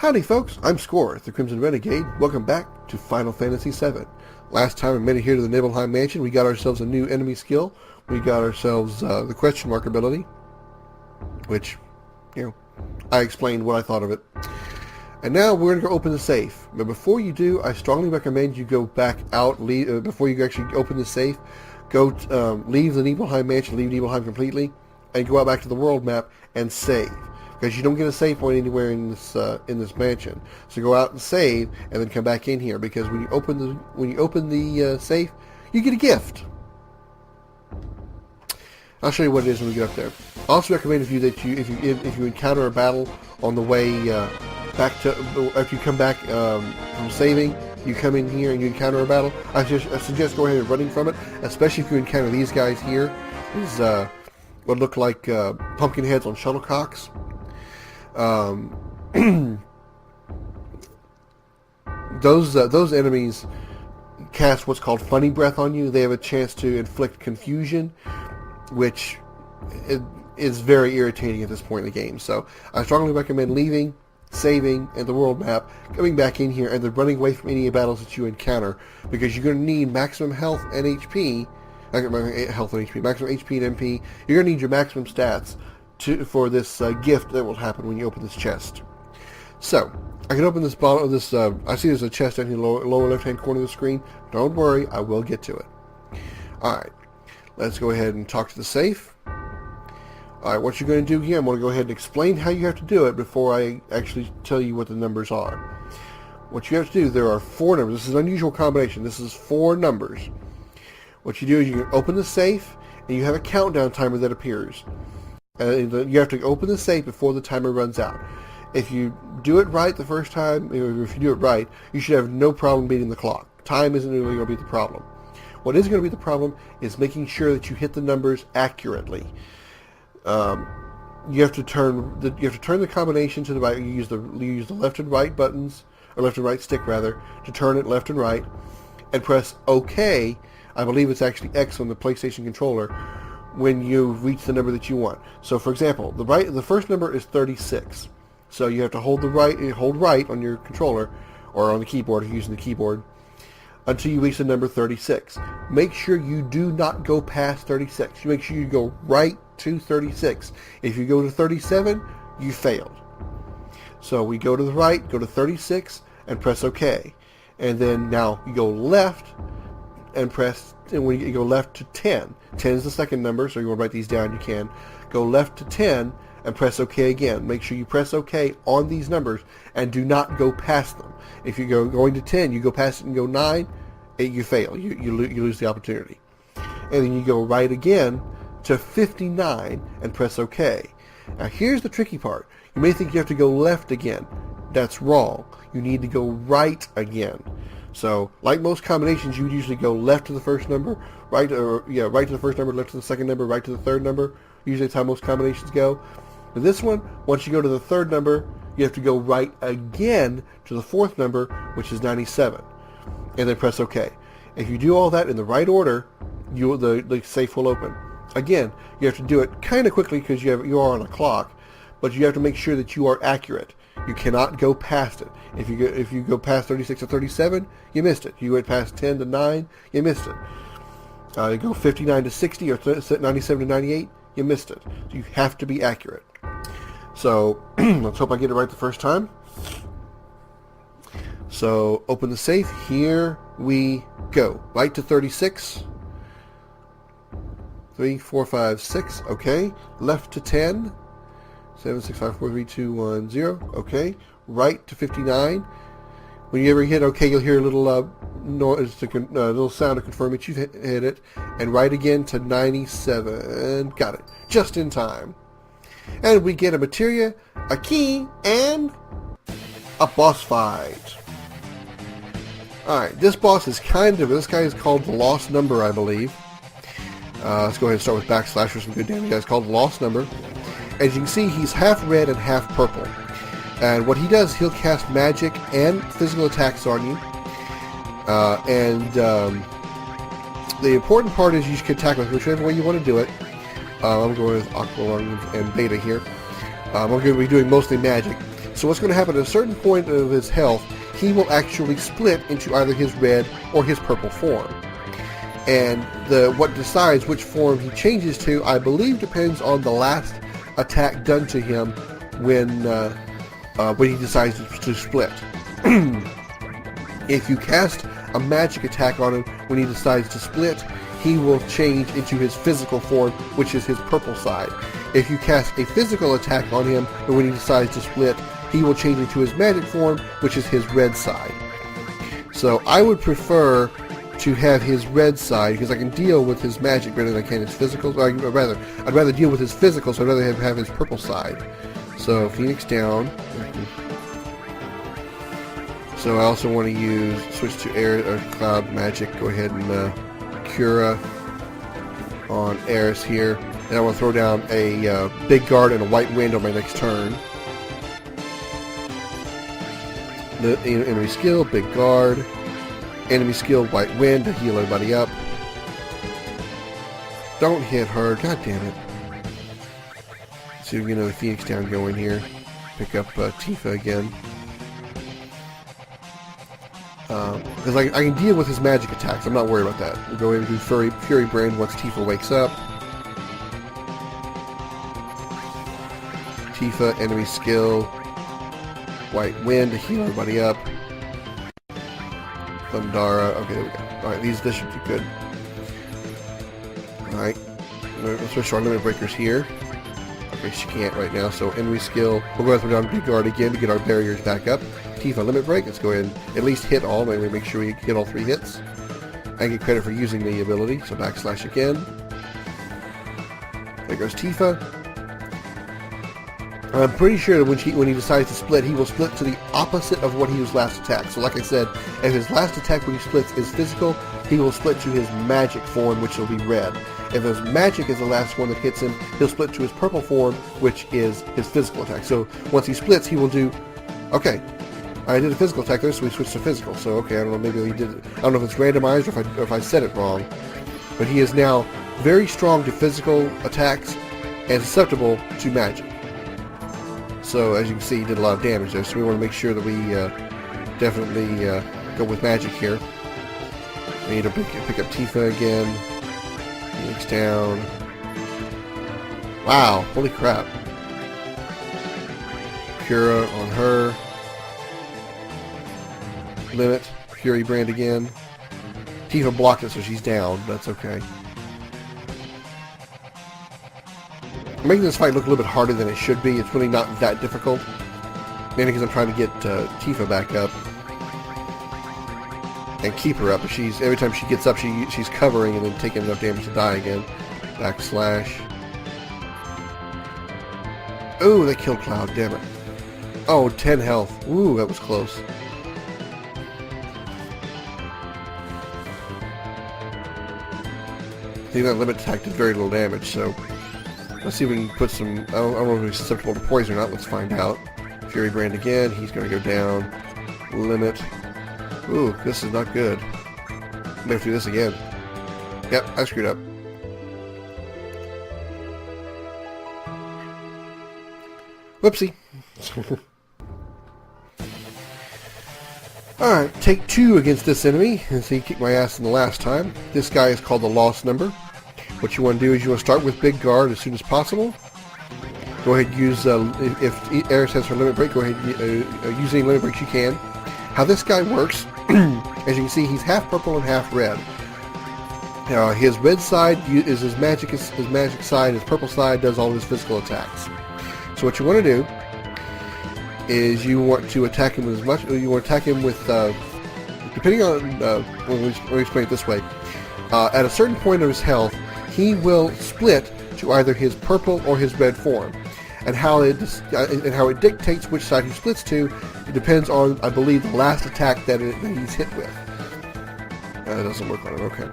Howdy folks, I'm Scoryth, the Crimson Renegade. Welcome back to Final Fantasy VII. Last time we made it here to the Nibelheim Mansion, we got ourselves a new enemy skill. We got ourselves the question mark ability, which, I explained what I thought of it. And now we're going to go open the safe. But before you do, I strongly recommend you go back out, before you actually open the safe, go leave the Nibelheim Mansion, leave Nibelheim completely, and go out back to the world map and save. Because you don't get a save point anywhere in this mansion. So go out and save, and then come back in here. Because when you open the safe, you get a gift. I'll show you what it is when we get up there. I also recommend if you encounter a battle on the way back to after you come back from saving, you come in here and you encounter a battle. I suggest go ahead and running from it, especially if you encounter these guys here. These what look like pumpkin heads on shuttlecocks. Those enemies cast what's called funny breath on you. They have a chance to inflict confusion, which is very irritating at this point in the game. So I strongly recommend leaving, saving, and the world map, coming back in here, and then running away from any battles that you encounter, because you're going to need maximum health and HP, maximum HP and MP. You're going to need your maximum stats for this gift that will happen when you open this chest. So, I can open this bottle of this, I see there's a chest down in the lower left-hand corner of the screen. Don't worry, I will get to it. Alright, let's go ahead and talk to the safe. Alright, what you're going to do here, I'm going to go ahead and explain how you have to do it before I actually tell you what the numbers are. What you have to do, there are 4 numbers. This is an unusual combination. This is 4 numbers. What you do is you open the safe, and you have a countdown timer that appears. You have to open the safe before the timer runs out. If you do it right the first time, if you do it right, you should have no problem beating the clock. Time isn't really going to be the problem. What is going to be the problem is making sure that you hit the numbers accurately. You have to turn the combination to the right. You use the left and right buttons, or left and right stick rather, to turn it left and right, and press OK. I believe it's actually X on the PlayStation controller when you reach the number that you want. So, for example, the first number is 36. So you have to hold right on your controller or on the keyboard if you're using the keyboard until you reach the number 36. Make sure you do not go past 36. You make sure you go right to 36. If you go to 37, you failed. So we go to the right, go to 36, and press OK. And then now you go left and when you go left to 10. 10 is the second number, so you want to write these down, you can. Go left to 10 and press OK again. Make sure you press OK on these numbers and do not go past them. If you're going to 10, you go past it and go 9, you fail. You lose the opportunity. And then you go right again to 59 and press OK. Now here's the tricky part. You may think you have to go left again. That's wrong. You need to go right again. So, like most combinations, you would usually go left to the first number, right to the first number, left to the second number, right to the third number. Usually that's how most combinations go. But this one, once you go to the third number, you have to go right again to the fourth number, which is 97, and then press OK. If you do all that in the right order, the safe will open. Again, you have to do it kind of quickly because you are on a clock, but you have to make sure that you are accurate. You cannot go past it. If you go past 36 to 37, you missed it. You went past 10 to 9, you missed it. You go 59 to 60 or 97 to 98, you missed it. So you have to be accurate. So let's hope I get it right the first time. So open the safe. Here we go. Right to 36. 3, 4, 5, 6. Okay. Left to 10. 7, 6, 5, 4, 3, 2, 1, 0. Okay. Right to 59. When you ever hit OK, you'll hear a little noise, little sound to confirm that you've hit it. And right again to 97. Got it. Just in time. And we get a materia, a key, and a boss fight. Alright, this boss is this guy is called the Lost Number, I believe. Let's go ahead and start with backslash for some good damage. It's called the Lost Number. As you can see, he's half red and half purple. And what he does, he'll cast magic and physical attacks on you. The important part is you can attack with whichever way you want to do it. I'm going with Aqua and Beta here. I'm going to be doing mostly magic. So what's going to happen at a certain point of his health, he will actually split into either his red or his purple form. And what decides which form he changes to, I believe, depends on the last attack done to him when he decides to split. If you cast a magic attack on him when he decides to split, he will change into his physical form, which is his purple side. If you cast a physical attack on him when he decides to split, he will change into his magic form, which is his red side. So I would prefer to have his red side, because I can deal with his magic better than I can his physical. I'd rather deal with his physical, so I'd rather have his purple side. So Phoenix down. So I also want to switch to air or cloud magic. Go ahead and Cura on Eris here. And I want to throw down a big guard and a white wind on my next turn. The enemy skill, big guard. Enemy skill, white wind to heal everybody up. Don't hit her, god damn it. Let's see if we can get another Phoenix down going here. Pick up Tifa again. Because I can deal with his magic attacks, I'm not worried about that. We'll go ahead and do Fury Brand once Tifa wakes up. Tifa, enemy skill, white wind to heal everybody up. Thundara. Okay, there we go. Alright, this should be good. Alright. Let's switch our limit breakers here. Okay, she can't right now, so enemy skill. We'll go ahead and throw down Big Guard again to get our barriers back up. Tifa limit break. Let's go ahead and at least hit all. Maybe make sure we hit all 3 hits. I get credit for using the ability, so backslash again. There goes Tifa. I'm pretty sure that when he decides to split, he will split to the opposite of what he was last attacked. So like I said, if his last attack when he splits is physical, he will split to his magic form, which will be red. If his magic is the last one that hits him, he'll split to his purple form, which is his physical attack. So once he splits, he will do... Okay, I did a physical attack there, so we switched to physical. So okay, I don't know, maybe he did... I don't know if it's randomized or if I said it wrong. But he is now very strong to physical attacks and susceptible to magic. So, as you can see, he did a lot of damage there, so we want to make sure that we definitely go with magic here. We need to pick up Tifa again. Phoenix down. Wow, holy crap. Cura on her. Limit. Fury Brand again. Tifa blocked it, so she's down. That's okay. I'm making this fight look a little bit harder than it should be. It's really not that difficult. Mainly because I'm trying to get Tifa back up and keep her up. But every time she gets up, she's covering and then taking enough damage to die again. Backslash. Oh, they killed Cloud. Damn it. Oh, 10 health. Ooh, that was close. I think that limit attack did very little damage, so... Let's see if we can put some... I don't know if he's susceptible to poison or not. Let's find out. Fury Brand again. He's going to go down. Limit. Ooh, this is not good. I'm going to have to do this again. Yep, I screwed up. Whoopsie. Alright, take 2 against this enemy. And see, he kicked my ass in the last time. This guy is called the Lost Number. What you want to do is you want to start with Big Guard as soon as possible. Go ahead and use, if Eris has her limit break, go ahead and use any limit breaks you can. How this guy works, as you can see, he's half purple and half red. His red side is his magic side, his purple side does all his physical attacks. So what you want to do is you want to attack him with depending on, let me explain it this way. At a certain point of his health, he will split to either his purple or his red form. And how it dictates which side he splits to, it depends on, I believe, the last attack that he's hit with. That doesn't work on it, okay.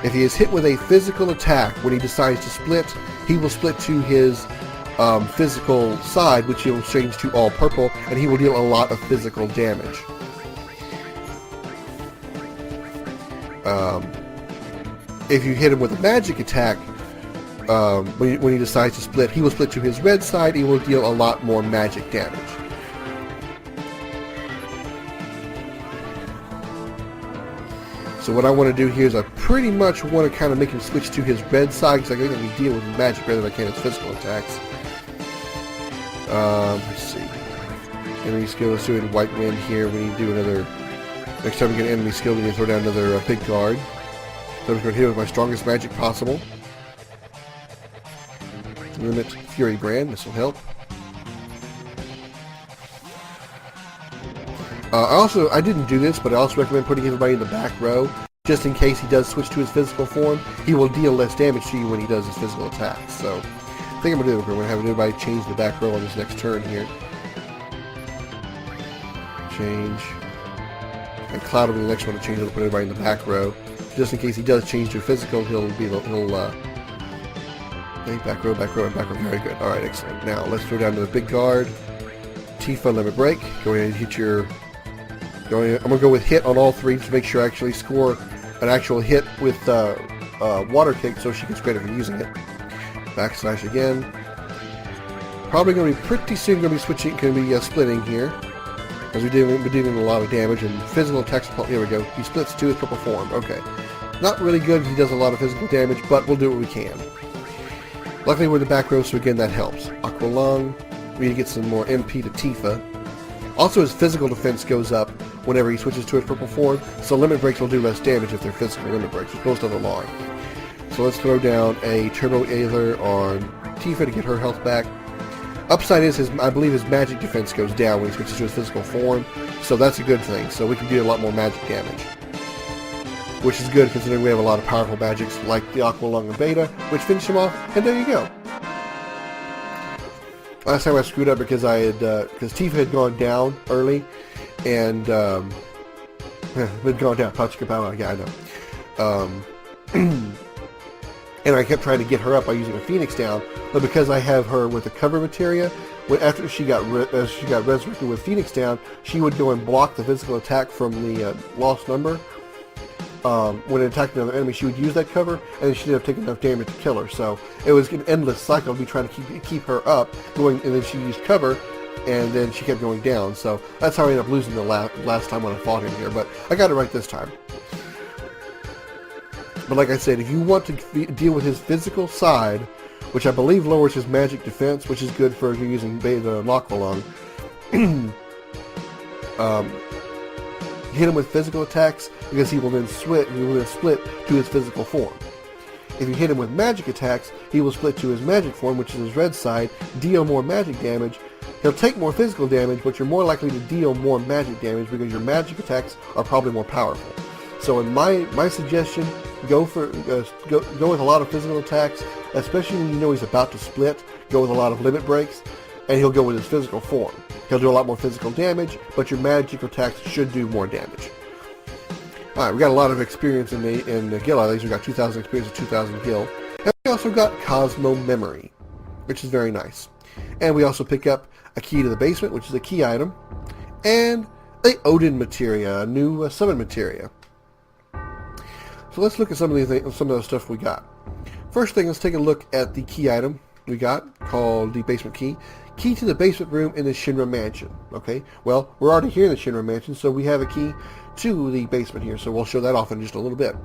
If he is hit with a physical attack when he decides to split, he will split to his physical side, which he will change to all purple, and he will deal a lot of physical damage. If you hit him with a magic attack, when he decides to split, he will split to his red side. He will deal a lot more magic damage. So what I want to do here is I pretty much want to kind of make him switch to his red side, because I can only deal with magic rather than I can his physical attacks. Let's see. Enemy skill, let's do it in White Wind here. We need to do another... Next time we get an enemy skill, we need to throw down another big guard. So I'm going to hit with my strongest magic possible. Limit Fury Brand, this will help. I didn't do this, but I also recommend putting everybody in the back row, just in case he does switch to his physical form. He will deal less damage to you when he does his physical attacks. So, I think I'm going to do it. We're going to have everybody change the back row on this next turn here. Change. And Cloud will be the next one to change. It'll put everybody in the back row. Just in case he does change to physical, he'll back row, back row, and back row. Very good. Alright, excellent. Now, let's throw down to the big guard. Tifa, limit break. Go ahead and hit your... I'm going to go with hit on all three to make sure I actually score an actual hit with water kick so she gets credit for using it. Backslash again. Probably going to be pretty soon going to be switching, going to be splitting here. As we're dealing a lot of damage and physical attacks. Here we go. He splits to his purple form. Okay. Not really good if he does a lot of physical damage, but we'll do what we can. Luckily we're in the back row, so again that helps. Aqua Lung. We need to get some more MP to Tifa. Also his physical defense goes up whenever he switches to his purple form, so limit breaks will do less damage if they're physical limit breaks, which most of them are. So let's throw down a Turbo Aether on Tifa to get her health back. Upside is, I believe his magic defense goes down when he switches to his physical form, so that's a good thing, so we can do a lot more magic damage. Which is good considering we have a lot of powerful magics like the Aqua Lung and Beta, which finish him off, and there you go. Last time I screwed up because because Tifa had gone down early, and had gone down. Yeah, I know. And I kept trying to get her up by using a Phoenix down, but because I have her with the cover materia, after she got resurrected with Phoenix down, she would go and block the physical attack from the lost number. When it attacked another enemy, she would use that cover, and then she didn't have taken enough damage to kill her. So it was an endless cycle of me trying to keep her up, and then she used cover, and then she kept going down. So that's how I ended up losing the last time when I fought him here. But I got it right this time. But like I said, if you want to deal with his physical side, which I believe lowers his magic defense, which is good for if you're using Beta and Aqua Lung, hit him with physical attacks because he will then split to his physical form. If you hit him with magic attacks, he will split to his magic form, which is his red side, deal more magic damage. He'll take more physical damage, but you're more likely to deal more magic damage because your magic attacks are probably more powerful. So in my suggestion, go with a lot of physical attacks, especially when you know he's about to split. Go with a lot of limit breaks, and he'll go with his physical form. He'll do a lot more physical damage, but your magic attacks should do more damage. Alright, we got a lot of experience in the Gil. I think we got 2,000 experience and 2,000 Gil. And we also got Cosmo Memory, which is very nice. And we also pick up a key to the basement, which is a key item, and a Odin Materia, a new summon Materia. So let's look at some of the stuff we got. First thing, let's take a look at the key item we got, called the basement key. Key to the basement room in the Shinra Mansion. Okay, well, we're already here in the Shinra Mansion, so we have a key to the basement here, so we'll show that off in just a little bit.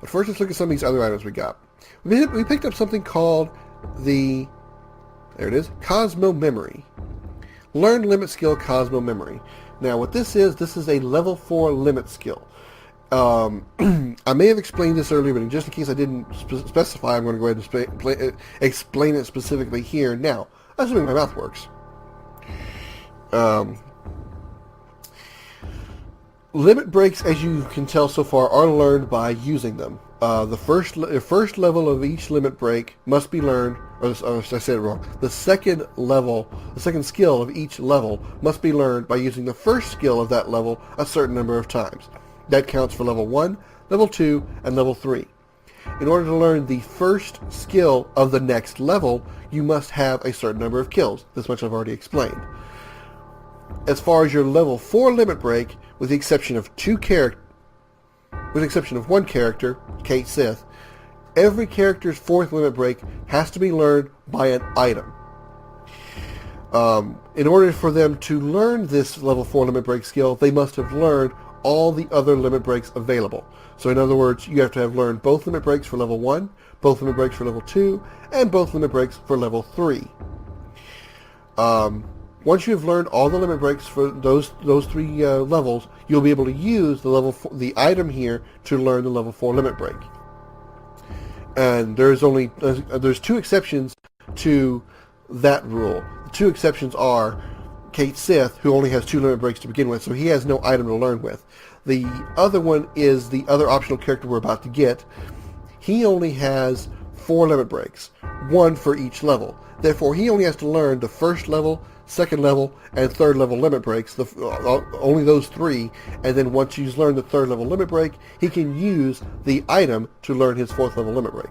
But first, let's look at some of these other items we got. We picked up something called the, there it is, Cosmo Memory. Learn limit skill Cosmo Memory. Now, what this is a level 4 limit skill. I may have explained this earlier, but just in case I didn't specify, I'm going to go ahead and explain it specifically here now, assuming my mouth works. Limit breaks, as you can tell so far, are learned by using them. The first level of each limit break must be learned, or I said it wrong. The second skill of each level must be learned by using the first skill of that level a certain number of times. That counts for level 1, level 2, and level 3. In order to learn the first skill of the next level, you must have a certain number of kills. This much I've already explained. As far as your level 4 limit break, with the exception of one character, Kate Sith, Every character's fourth limit break has to be learned by an item. In order for them to learn this level 4 limit break skill, they must have learned all the other limit breaks available. So in other words, you have to have learned both limit breaks for level 1, both limit breaks for level 2, and both limit breaks for level 3. Once you have learned all the limit breaks for those three levels, you'll be able to use the item here to learn the level 4 limit break. And there's two exceptions to that rule. The two exceptions are Kate Sith, who only has 2 limit breaks to begin with, so he has no item to learn with. The other one is the other optional character we're about to get. He only has 4 limit breaks, 1 for each level. Therefore, he only has to learn the first level, second level, and third level limit breaks, only those 3, and then once he's learned the third level limit break, he can use the item to learn his 4th level limit break.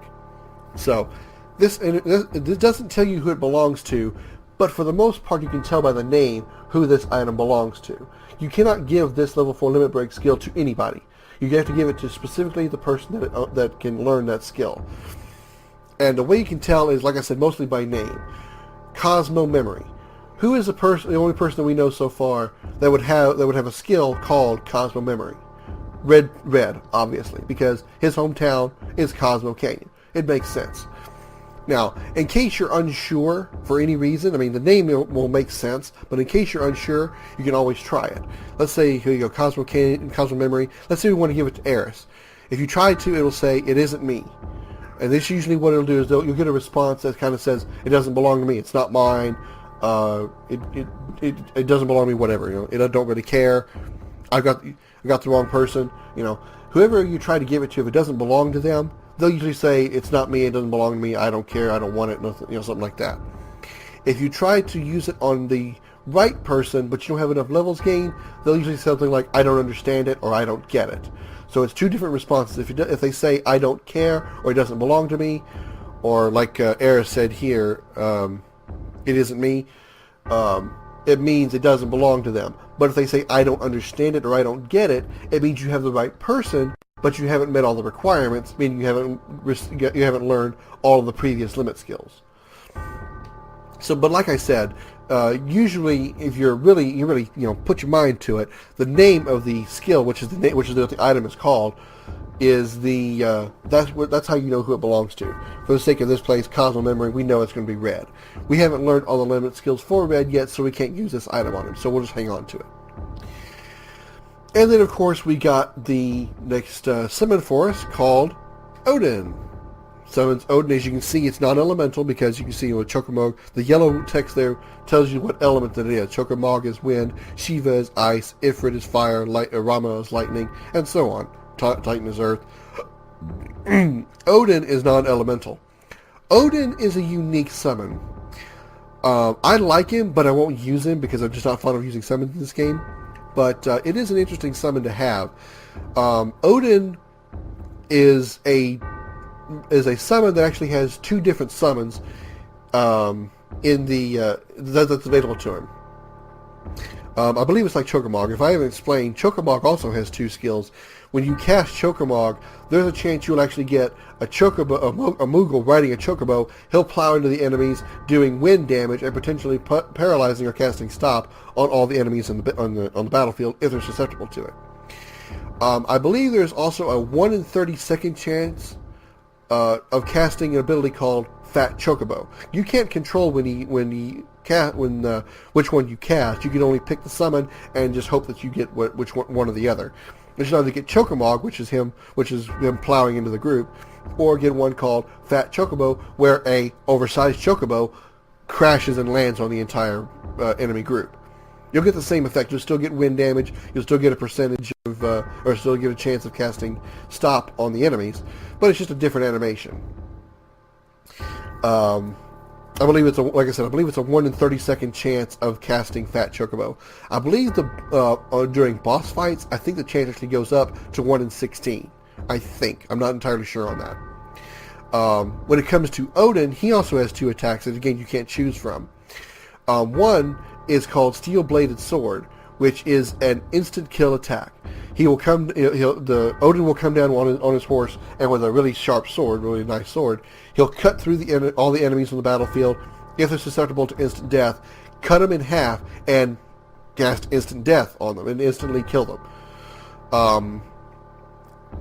So, this doesn't tell you who it belongs to, but for the most part you can tell by the name who this item belongs to. You cannot give this level 4 limit break skill to anybody. You have to give it to specifically the person that can learn that skill. And the way you can tell is, like I said, mostly by name. Cosmo Memory. Who is the only person that we know so far that would have a skill called Cosmo Memory? Red, obviously, because his hometown is Cosmo Canyon. It makes sense. Now, in case you're unsure for any reason, I mean, the name will make sense, but in case you're unsure, you can always try it. Let's say, here you go, Cosmo Canyon, Cosmo Memory. Let's say we want to give it to Eris. If you try to, it'll say, it isn't me. And this usually what it'll do is you'll get a response that kind of says, it doesn't belong to me, it's not mine, it doesn't belong to me, whatever, I don't really care, I got the wrong person, whoever you try to give it to, if it doesn't belong to them, they'll usually say, it's not me, it doesn't belong to me, I don't care, I don't want it, nothing, something like that. If you try to use it on the right person, but you don't have enough levels gained, they'll usually say something like, I don't understand it, or I don't get it. So it's 2 different responses. If they say, I don't care, or it doesn't belong to me, or like Eris said here, it isn't me, it means it doesn't belong to them. But if they say, I don't understand it, or I don't get it, it means you have the right person, but you haven't met all the requirements, meaning you haven't learned all of the previous limit skills. So, but like I said, usually if you really put your mind to it, the name of the skill, which is what the item is called, is that's how you know who it belongs to. For the sake of this place, Cosmo Memory, we know it's going to be Red. We haven't learned all the limit skills for Red yet, so we can't use this item on him. So we'll just hang on to it. And then, of course, we got the next summon for us called Odin. Summons Odin. As you can see, it's non-elemental because you can see with Chokamog, the yellow text there tells you what element that it is. Chokamog is wind, Shiva is ice, Ifrit is fire, Rama is lightning, and so on. Titan is earth. Odin is non-elemental. Odin is a unique summon. I like him, but I won't use him because I'm just not fond of using summons in this game. But it is an interesting summon to have. Odin is a summon that actually has 2 different summons that's available to him. I believe it's like Chokamog. If I haven't explained, Chokamog also has 2 skills. When you cast Chokamog, there's a chance you'll actually get a Moogle riding a Chocobo. He'll plow into the enemies, doing wind damage and potentially paralyzing or casting stop on all the enemies on the battlefield if they're susceptible to it. I believe there's also a 1 in 30-second chance of casting an ability called Fat Chocobo. You can't control which one you cast. You can only pick the summon and just hope that you get which one or the other. You should either get Chocomog, which is him plowing into the group, or get one called Fat Chocobo, where a oversized Chocobo crashes and lands on the entire enemy group. You'll get the same effect. You'll still get wind damage. You'll still get a percentage of, or still get a chance of casting stop on the enemies, but it's just a different animation. I believe it's a 1 in 30-second chance of casting Fat Chocobo. I believe during boss fights, I think the chance actually goes up to 1 in 16. I think. I'm not entirely sure on that. When it comes to Odin, he also has 2 attacks that, again, you can't choose from. One is called Steel Bladed Sword, which is an instant kill attack. he will come. The Odin will come down on his horse, and with a really sharp sword, really nice sword, he'll cut through all the enemies on the battlefield. If they're susceptible to instant death, cut them in half and cast instant death on them and instantly kill them.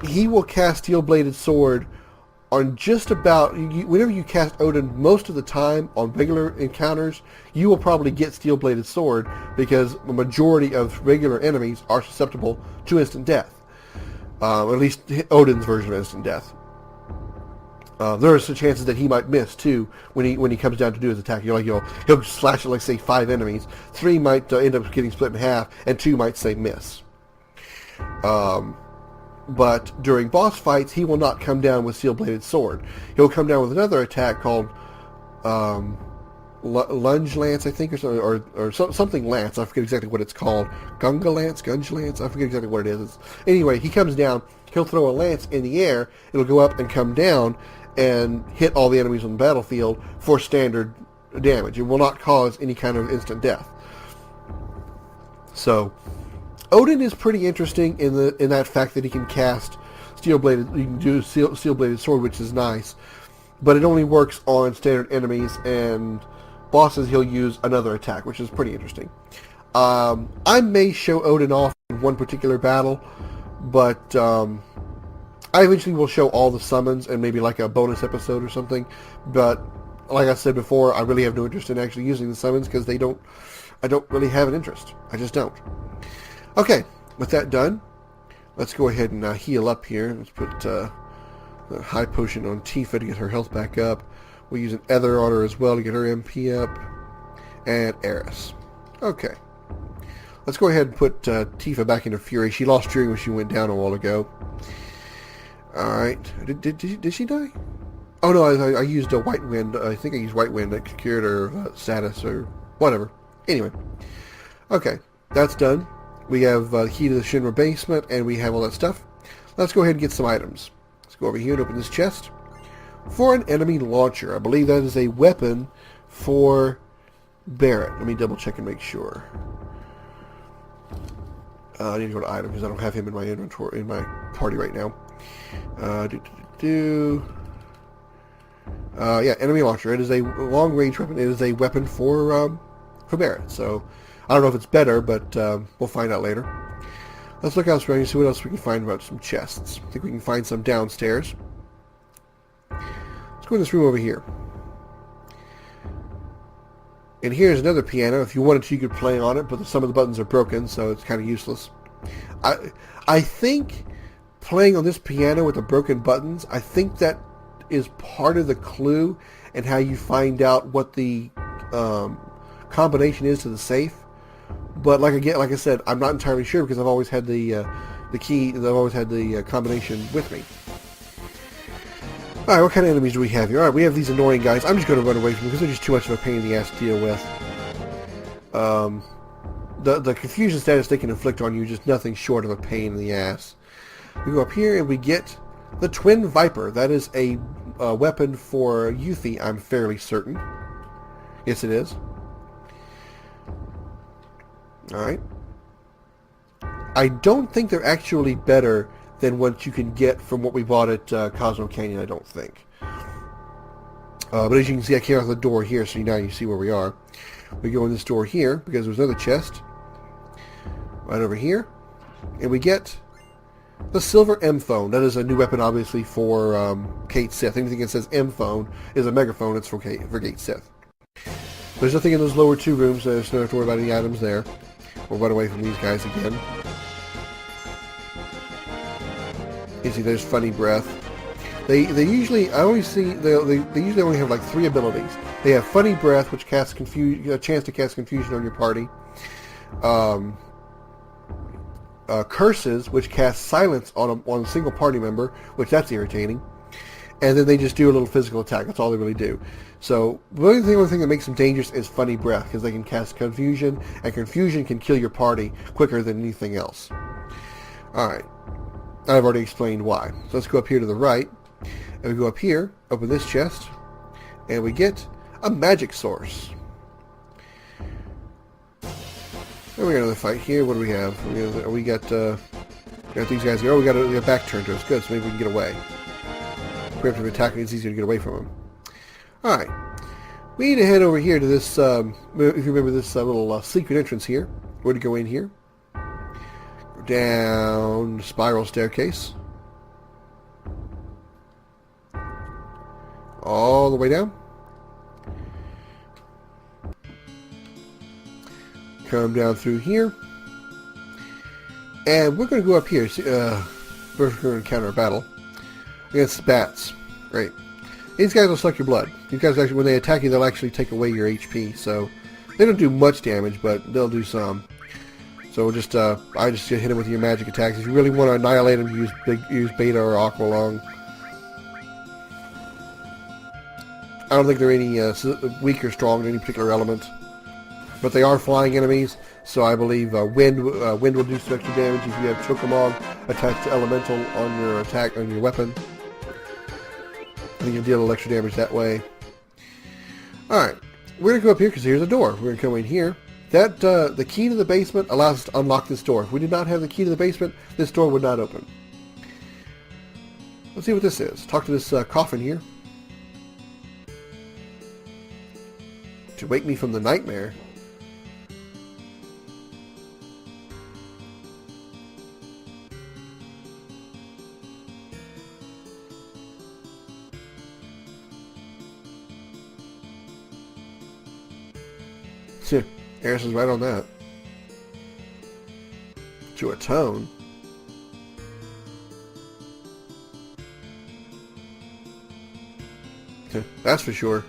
He will cast Steel-Bladed Sword on just about... whenever you cast Odin, most of the time on regular encounters, you will probably get Steel-Bladed Sword because the majority of regular enemies are susceptible to instant death. At least Odin's version of instant death. There are some chances that he might miss too when he comes down to do his attack. He'll slash at, like, say 5 enemies. 3 might end up getting split in half, and 2 might say miss. But during boss fights, he will not come down with Steel-Bladed Sword. He'll come down with another attack called Lunge Lance, I think, or something Lance. I forget exactly what it's called. Gunga Lance, Gunge Lance. I forget exactly what it is. Anyway, he comes down. He'll throw a lance in the air. It'll go up and come down and hit all the enemies on the battlefield for standard damage. It will not cause any kind of instant death. So Odin is pretty interesting in that fact that he can cast Steel-Bladed. You can do Steel-Bladed Sword, which is nice, but it only works on standard enemies, and bosses he'll use another attack, which is pretty interesting. I may show Odin off in one particular battle, but I eventually will show all the summons and maybe like a bonus episode or something. But like I said before, I really have no interest in actually using the summons because I don't really have an interest. I just don't. Okay, with that done, let's go ahead and heal up here. Let's put the high potion on Tifa to get her health back up. We'll use an Ether on her as well to get her MP up. And Eris. Okay. Let's go ahead and put Tifa back into Fury. She lost Fury when she went down a while ago. Alright. Did she die? Oh no, I used a White Wind. I think I used White Wind that cured her status or whatever. Anyway. Okay. That's done. We have the key to the Shinra Basement, and we have all that stuff. Let's go ahead and get some items. Let's go over here and open this chest. For an enemy launcher. I believe that is a weapon for Barret. Let me double check and make sure. I need to go to item because I don't have him in my inventory, in my party right now. Yeah, enemy launcher. It is a long-range weapon. It is a weapon for Barret. So I don't know if it's better, but we'll find out later. Let's look elsewhere and see what else we can find about some chests. I think we can find some downstairs. Let's go in this room over here. And here's another piano. If you wanted to, you could play on it, but some of the buttons are broken, so it's kind of useless. I think playing on this piano with the broken buttons, I think that is part of the clue and how you find out what the combination is to the safe. But like I said, I'm not entirely sure because I've always had the key. I've always had the combination with me. All right, what kind of enemies do we have here? All right, we have these annoying guys. I'm just going to run away from them because they're just too much of a pain in the ass to deal with. The confusion status they can inflict on you is just nothing short of a pain in the ass. We go up here and we get the Twin Viper. That is a weapon for Yuffie, I'm fairly certain. Yes, it is. Alright. I don't think they're actually better than what you can get from what we bought at Cosmo Canyon, I don't think. But as you can see, I came out the door here, so now you see where we are. We go in this door here, because there's another chest. Right over here. And we get the Silver Mpho. That is a new weapon, obviously, for Cait Sith. Anything that says Mpho is a megaphone. It's for Cait Sith. There's nothing in those lower two rooms, so there's no have to worry about any items there. We'll run away from these guys again. You see, there's Funny Breath. They usually, I only see, they usually only have like 3 abilities. They have Funny Breath, which casts a chance to cast confusion on your party. Curses, which casts silence on a single party member, which that's irritating. And then they just do a little physical attack. That's all they really do. So the only thing that makes them dangerous is Funny Breath, because they can cast confusion, and confusion can kill your party quicker than anything else. Alright. I've already explained why. So let's go up here to the right, and we go up here, open this chest, and we get a magic source. And we got another fight here. What do we have? We got If these guys go, oh, we got a back turn to us. Good, so maybe we can get away. Preemptive attack, it's easier to get away from them. Alright. We need to head over here to this, if you remember this little secret entrance here. We're to go in here. Go down the spiral staircase. All the way down. Come down through here. And we're going to go up here. First, we're going to encounter a battle against bats. Great. These guys will suck your blood. These guys actually, when they attack you, they'll actually take away your HP. So they don't do much damage, but they'll do some. So we'll just, I just hit them with your magic attacks. If you really want to annihilate them, use Beta or Aqualung. I don't think they're any weak or strong in any particular element, but they are flying enemies. So I believe wind will do some extra damage if you have Chokamog attached to elemental on your attack on your weapon. I think you'll deal a little extra damage that way. Alright, we're going to go up here because here's a door. We're going to go in here. That the key to the basement allows us to unlock this door. If we did not have the key to the basement, this door would not open. Let's see what this is. Talk to this coffin here. To wake me from the nightmare. Eris is right on that. To atone. That's for sure.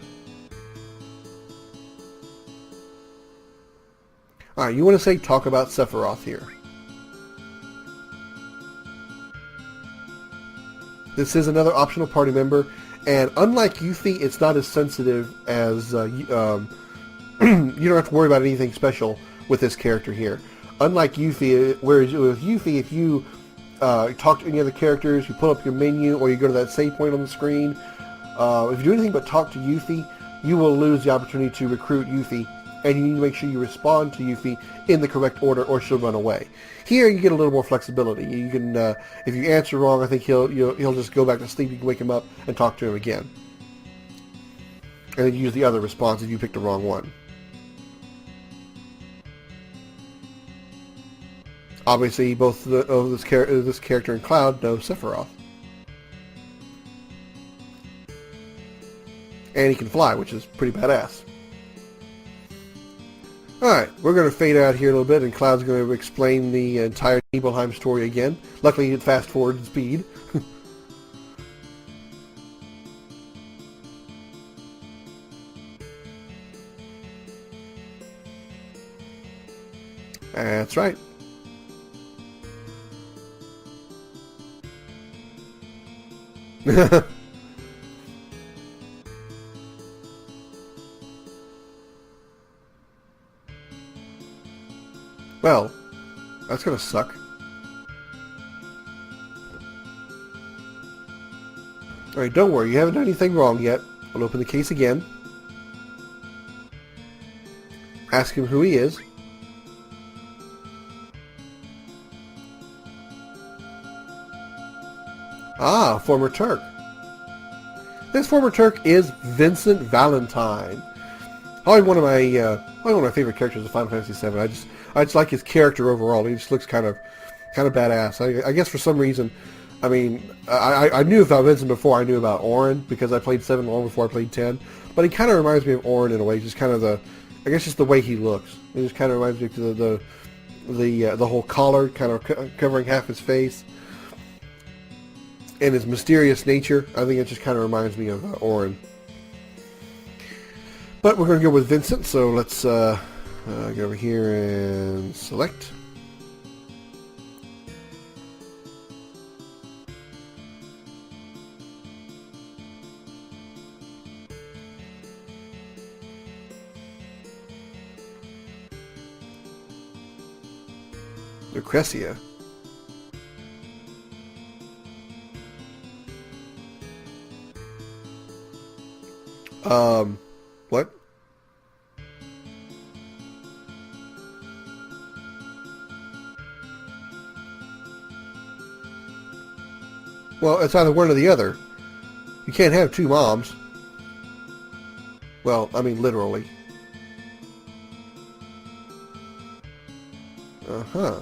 Alright, you want to say talk about Sephiroth here. This is another optional party member, and unlike Yuffie, it's not as sensitive as you don't have to worry about anything special with this character here. Unlike Yuffie, whereas with Yuffie, if you talk to any other characters, you pull up your menu, or you go to that save point on the screen, if you do anything but talk to Yuffie, you will lose the opportunity to recruit Yuffie, and you need to make sure you respond to Yuffie in the correct order, or she'll run away. Here, you get a little more flexibility. You can, if you answer wrong, I think he'll just go back to sleep. You can wake him up and talk to him again, and then use the other response if you picked the wrong one. Obviously, both this character and Cloud know Sephiroth. And he can fly, which is pretty badass. Alright, we're going to fade out here a little bit, and Cloud's going to explain the entire Nibelheim story again. Luckily, it fast-forwarded speed. That's right. Well, that's gonna suck. Alright, don't worry, you haven't done anything wrong yet. I'll open the case again. Ask him who he is. Ah, former Turk. This former Turk is Vincent Valentine. Probably one of my favorite characters of Final Fantasy VII. I just like his character overall. He just looks kind of badass. I guess for some reason, I mean, I knew about Vincent before I knew about Auron, because I played 7 long before I played 10. But he kind of reminds me of Auron in a way. Just kind of I guess just the way he looks. It just kind of reminds me of the whole collar kind of covering half his face. And his mysterious nature, I think it just kind of reminds me of Auron. But we're going to go with Vincent, so let's go over here and select. Lucretia. What? Well, it's either one or the other. You can't have two moms. Well, I mean literally. Uh-huh.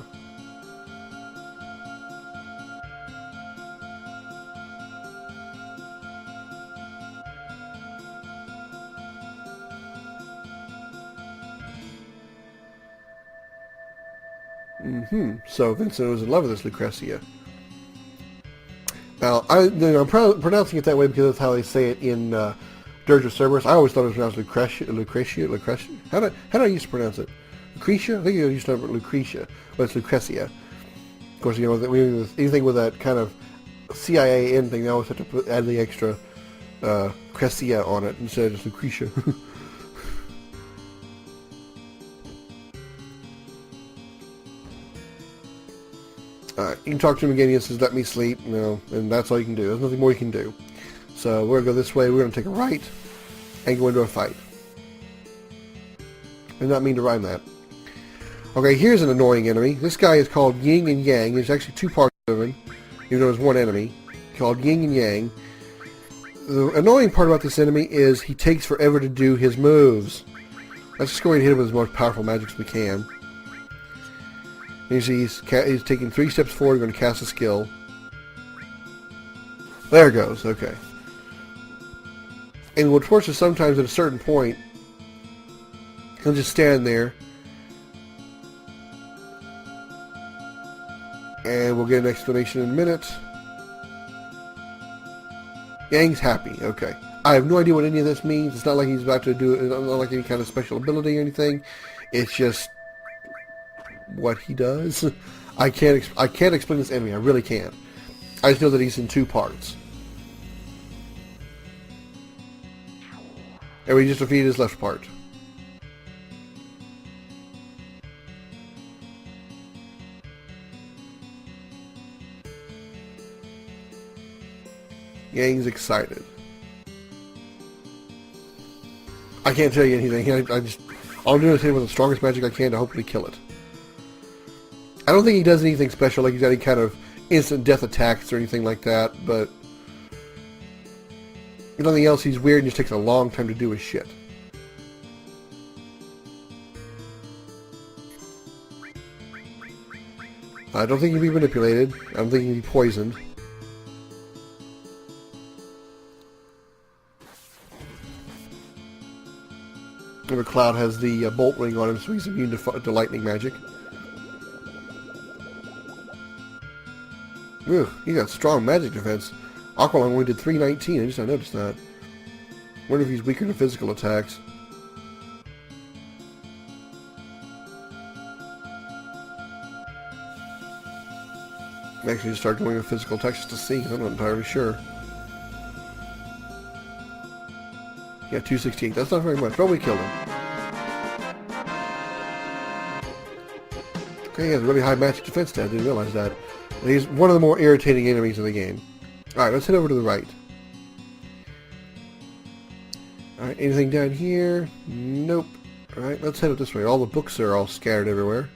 So Vincent was in love with this Lucretia. Now, I'm pronouncing it that way because that's how they say it in Dirge of Cerberus. I always thought it was pronounced Lucretia. How do I used to pronounce it? Lucretia? I think it used to be Lucretia, but it's Lucretia. Of course, you know, anything with that kind of CIA-N thing, they always have to add the extra Crecia on it instead of just Lucretia. You can talk to him again. He says, "Let me sleep." No, and that's all you can do. There's nothing more you can do. So we're going to go this way. We're going to take a right and go into a fight. I did not mean to rhyme that. Okay, here's an annoying enemy. This guy is called Yin and Yang. There's actually two parts of him, even though there's one enemy, called Yin and Yang. The annoying part about this enemy is he takes forever to do his moves. Let's just go ahead and hit him with his most powerful magics we can. You see he's taking 3 steps forward, going to cast a skill. There it goes, okay. And what's worse is sometimes at a certain point, he'll just stand there. And we'll get an explanation in a minute. Yang's happy, okay. I have no idea what any of this means. It's not like he's about to do it, it's not like any kind of special ability or anything. It's just what he does. I can't explain this enemy. I really can't. I just know that he's in 2 parts. And we just defeated his left part. Yang's excited. I can't tell you anything. All I'm doing is hit him with the strongest magic I can to hopefully kill it. I don't think he does anything special, like he's got any kind of instant death attacks or anything like that, but if nothing else, he's weird and just takes a long time to do his shit. I don't think he can be manipulated. I don't think he can be poisoned. Remember, Cloud has the bolt ring on him, so he's immune to lightning magic. Ugh, he got strong magic defense. Aqualung only did 319. I just noticed that. Wonder if he's weaker to physical attacks. I'm actually just start going with physical attacks just to see. I'm not entirely sure. Yeah, 268. That's not very much, but we killed him. Okay, he has a really high magic defense stat. I didn't realize that. And he's one of the more irritating enemies in the game. Alright, let's head over to the right. Alright, anything down here? Nope. Alright, let's head up this way. All the books are all scattered everywhere.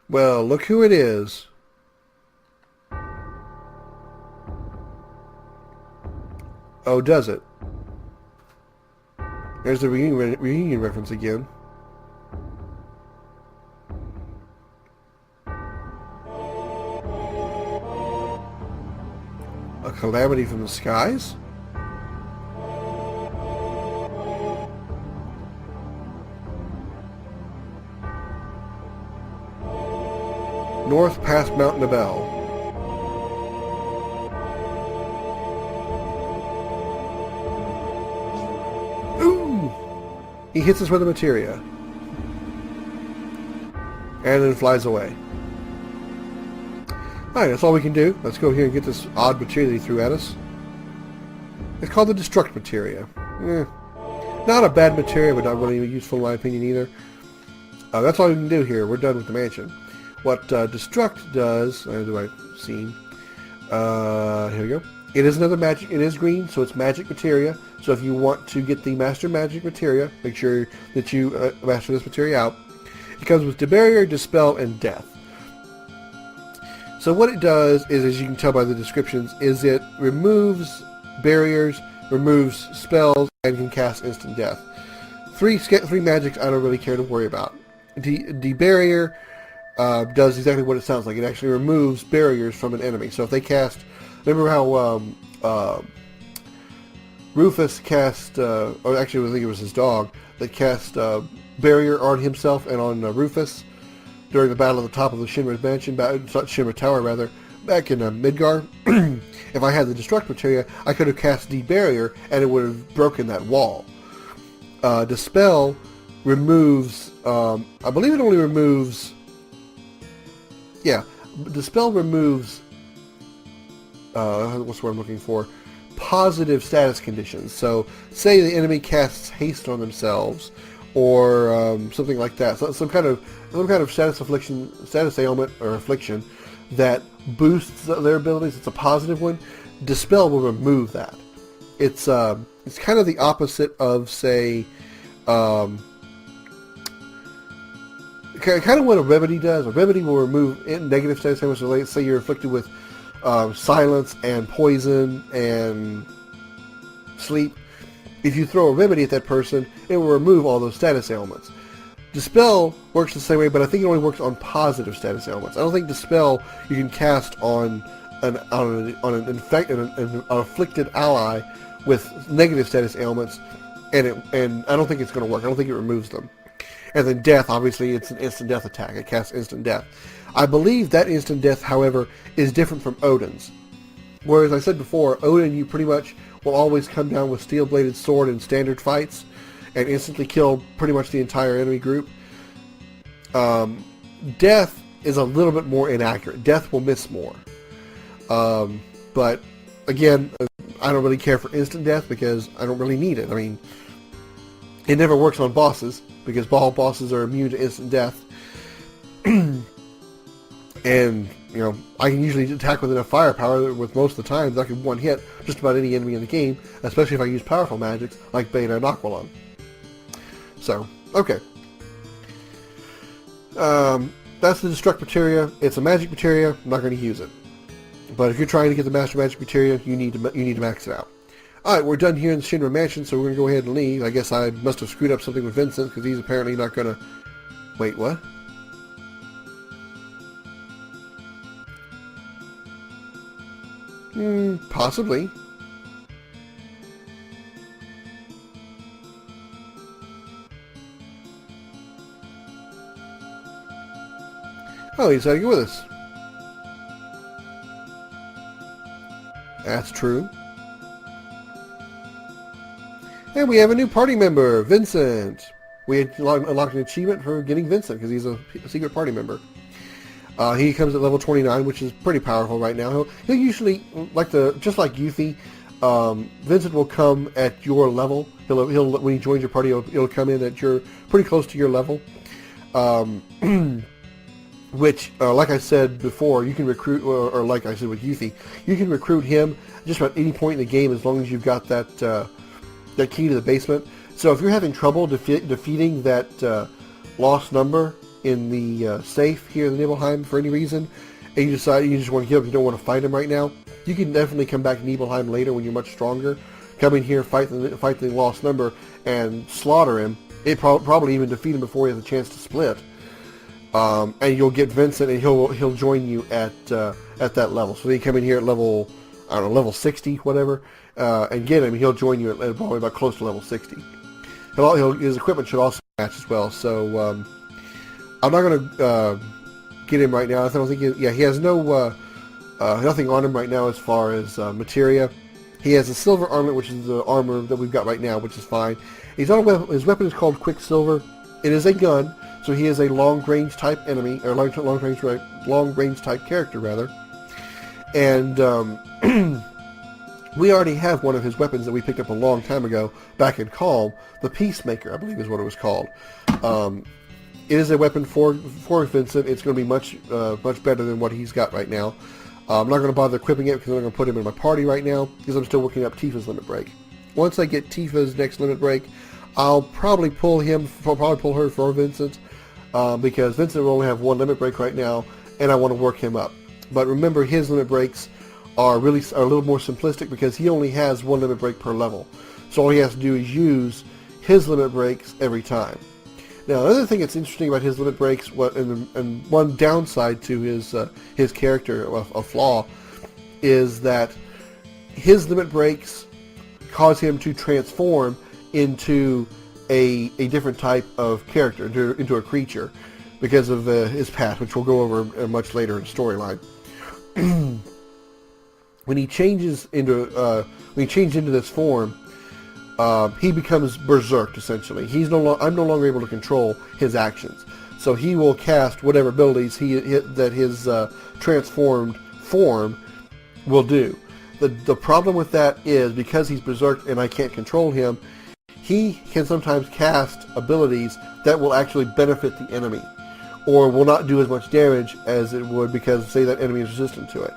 Well, look who it is. Oh, does it? There's the reunion reference again. A calamity from the skies? North past Mount Nibel. Ooh! He hits us with a materia. And then flies away. Alright, that's all we can do. Let's go here and get this odd materia that he threw at us. It's called the Destruct Materia. Not a bad materia, but not really useful in my opinion either. That's all we can do here. We're done with the mansion. What Destruct does... the right scene. Here we go. It is another magic... It is green, so it's magic materia. So if you want to get the Master Magic Materia, make sure that you master this materia out. It comes with Debarrier, Dispel, and Death. So what it does is, as you can tell by the descriptions, is it removes barriers, removes spells, and can cast instant death. Three magics I don't really care to worry about. The barrier does exactly what it sounds like. It actually removes barriers from an enemy. So if they cast... Remember how Rufus cast... or actually I think it was his dog that cast barrier on himself and on Rufus during the battle at the top of the Shinra Mansion, Shinra Tower rather, back in Midgar. If I had the Destruct Materia, I could have cast the barrier and it would have broken that wall. Dispel removes, I believe it only removes, yeah, Dispel removes, what's what I'm looking for, positive status conditions. So, say the enemy casts haste on themselves, or something like that. So some kind of status ailment or affliction that boosts their abilities. It's a positive one. Dispel will remove that. It's kind of the opposite of, say, kind of what a remedy does. A remedy will remove negative status ailments. So say you're afflicted with silence and poison and sleep. If you throw a remedy at that person, it will remove all those status ailments. Dispel works the same way, but I think it only works on positive status ailments. I don't think Dispel you can cast on an afflicted ally with negative status ailments, and I don't think it's going to work. I don't think it removes them. And then Death, obviously, it's an instant death attack. It casts instant death. I believe that instant death, however, is different from Odin's. Whereas I said before, Odin, you pretty much will always come down with steel-bladed sword in standard fights and instantly kill pretty much the entire enemy group. Death is a little bit more inaccurate. Death will miss more. But, again, I don't really care for instant death because I don't really need it. I mean, it never works on bosses because all bosses are immune to instant death. And, you know, I can usually attack with enough firepower with most of the times I can one-hit just about any enemy in the game, especially if I use powerful magics like Beta and Aqualung. So, okay. That's the Destruct Materia. It's a magic materia. I'm not going to use it. But if you're trying to get the Master Magic Materia, you need to max it out. Alright, we're done here in the Shinra Mansion, so we're going to go ahead and leave. I guess I must have screwed up something with Vincent, because he's apparently not going to... Wait, what? Possibly. Oh, he decided to go with us. That's true. And we have a new party member, Vincent. We had unlocked an achievement for getting Vincent because he's a secret party member. He comes at level 29, which is pretty powerful right now. He'll usually, just like Yuffie, Vincent will come at your level. He'll when he joins your party, he'll come in at pretty close to your level. Which, like I said before, you can recruit, or like I said with Yuffie, you can recruit him just about any point in the game as long as you've got that key to the basement. So if you're having trouble defeating that lost number in the safe here in Nibelheim for any reason, and you decide you just want to give up, you don't want to fight him right now, you can definitely come back to Nibelheim later when you're much stronger. Come in here, fight the lost number, and slaughter him. Probably even defeat him before he has a chance to split. And you'll get Vincent, and he'll join you at that level. So then you come in here at level, I don't know, level 60, whatever, and get him. He'll join you at probably about close to level 60. His equipment should also match as well. So I'm not going to get him right now. I don't think he has nothing on him right now as far as materia. He has a silver armlet, which is the armor that we've got right now, which is fine. His weapon is called Quicksilver. It is a gun, so he is a long-range type enemy, or long-range type character, rather. And we already have one of his weapons that we picked up a long time ago, back in Calm, the Peacemaker, I believe is what it was called. It is a weapon for Vincent. It's going to be much better than what he's got right now. I'm not going to bother equipping it because I'm not going to put him in my party right now because I'm still working up Tifa's limit break. Once I get Tifa's next limit break, I'll probably pull her for Vincent because Vincent will only have one limit break right now, and I want to work him up. But remember, his limit breaks are a little more simplistic because he only has one limit break per level. So all he has to do is use his limit breaks every time. Now, another thing that's interesting about his limit breaks, and one downside to his character, a flaw, is that his limit breaks cause him to transform into a different type of character, into a creature, because of his path, which we'll go over much later in the storyline. When he changes into this form, he becomes berserked, essentially. I'm no longer able to control his actions. So he will cast whatever abilities that his transformed form will do. The problem with that is, because he's berserked and I can't control him, he can sometimes cast abilities that will actually benefit the enemy, or will not do as much damage as it would because, say, that enemy is resistant to it.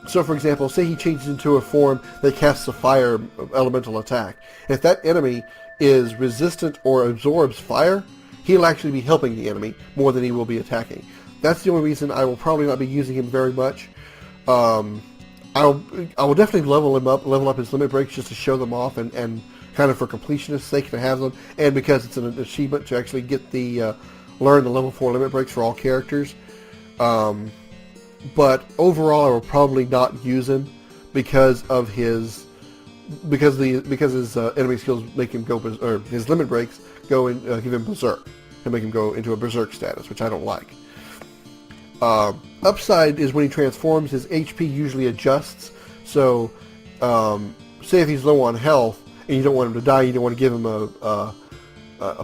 So, for example, say he changes into a form that casts a fire elemental attack. If that enemy is resistant or absorbs fire, he'll actually be helping the enemy more than he will be attacking. That's the only reason I will probably not be using him very much. I will definitely level up his limit breaks just to show them off and kind of for completionist's sake to have them, and because it's an achievement to actually get learn the level 4 limit breaks for all characters. But overall, I will probably not use him because his enemy skills make him go, or his limit breaks go and give him berserk and make him go into a berserk status, which I don't like. Upside is when he transforms, his HP usually adjusts. So, say if he's low on health and you don't want him to die, you don't want to give him a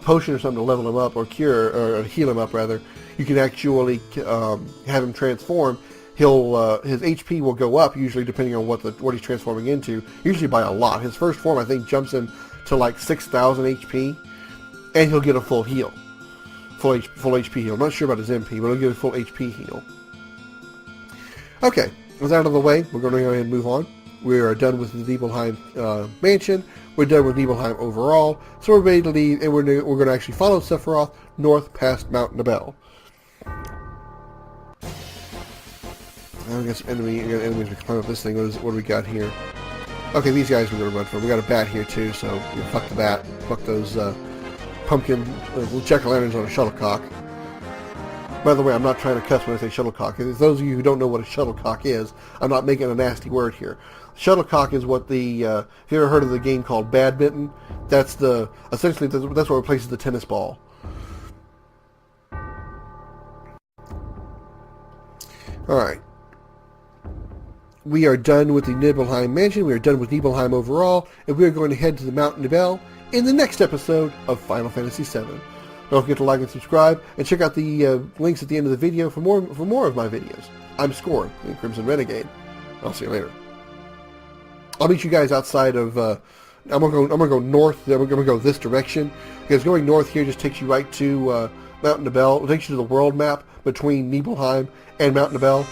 potion or something to level him up or cure or heal him up rather. You can actually have him transform. His HP will go up usually depending on what he's transforming into. Usually by a lot. His first form I think jumps him to like 6,000 HP, and he'll get a full heal, full HP heal. I'm not sure about his MP, but he'll get a full HP heal. Okay, with that out of the way, we're going to go ahead and move on. We are done with the Nibelheim Mansion. We're done with Nibelheim overall, so we're ready to leave, and we're going to actually follow Sephiroth north past Mount Nibel. I guess enemies we climb up this thing. What do we got here? Okay, these guys we're going to run from. We got a bat here too, so fuck the bat. Fuck those pumpkin little jack-o'-lanterns on a shuttlecock. By the way, I'm not trying to cuss when I say shuttlecock. As those of you who don't know what a shuttlecock is, I'm not making a nasty word here. Shuttlecock is what the if you ever heard of the game called badminton, that's essentially that's what replaces the tennis ball. All right. We are done with the Nibelheim Mansion. We are done with Nibelheim overall, and we are going to head to the Mount Nibel in the next episode of Final Fantasy VII. Don't forget to like and subscribe, and check out the links at the end of the video for more of my videos. I'm Scoryth, the Crimson Renegade. I'll see you later. I'll meet you guys outside of. I'm gonna go north. Then we're gonna go this direction, because going north here just takes you right to Mount Nibel. It takes you to the world map between Nibelheim and Mount Nibel.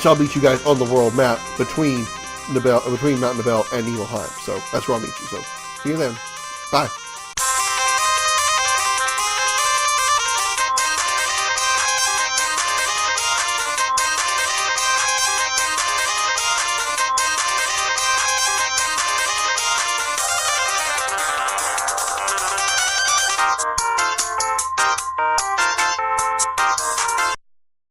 So I'll meet you guys on the world map between Mount Nibel and Nibelheim. So that's where I'll meet you. So see you then. Bye.